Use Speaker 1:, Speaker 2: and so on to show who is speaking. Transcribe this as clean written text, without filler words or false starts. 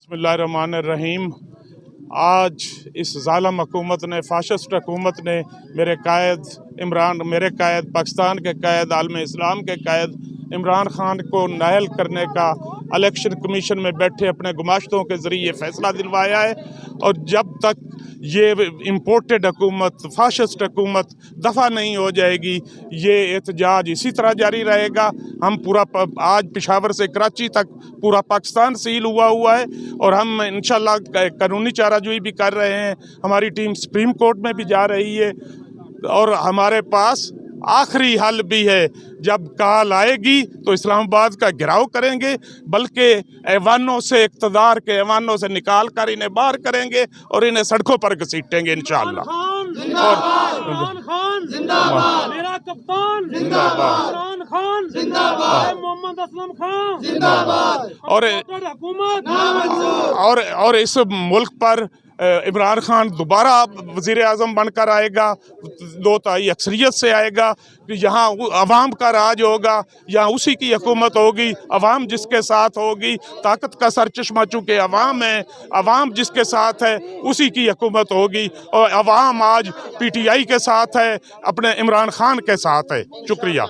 Speaker 1: बिस्मिल्लाहिर्रहमानिर्रहीम। आज इस ज़ालिम हुकूमत ने, फाशिस्ट हुकूमत ने मेरे कायद पाकिस्तान के कायद, आलम इस्लाम के कायद इमरान खान को नाअहल करने का इलेक्शन कमीशन में बैठे अपने गुमाश्तों के ज़रिए फ़ैसला दिलवाया है। और जब तक ये इम्पोर्टेड हुकूमत, फाशिस्ट हुकूमत दफ़ा नहीं हो जाएगी, ये एहतजाज इसी तरह जारी रहेगा। हम आज पेशावर से कराची तक पूरा पाकिस्तान सील हुआ है और हम इंशाल्लाह कानूनी चाराजोई भी कर रहे हैं। हमारी टीम सुप्रीम कोर्ट में भी जा रही है और हमारे पास आखिरी हल भी है। जब काल आएगी तो इस्लामाबाद का घेराव करेंगे, बल्कि ऐवानों से, इक़्तिदार के ऐवानों से निकाल कर इन्हें बाहर करेंगे और इन्हें सड़कों पर घसीटेंगे इंशाअल्लाह।
Speaker 2: इमरान खान जिंदाबाद, मेरा कप्तान जिंदाबाद, इमरान खान जिंदाबाद, मोहम्मद असलम खान जिंदाबाद,
Speaker 1: और इस मुल्क पर इमरान खान दोबारा वज़ीर आज़म बनकर आएगा, 2/3 अक्सरियत से आएगा। यहाँ अवाम का राज होगा, यहाँ उसी की हुकूमत होगी। अवाम जिसके साथ होगी, ताकत का सरचश्मा चूँकि अवाम है, अवाम जिसके साथ है उसी की हुकूमत होगी। और अवाम आज PTI के साथ है, अपने इमरान खान के साथ है। शुक्रिया।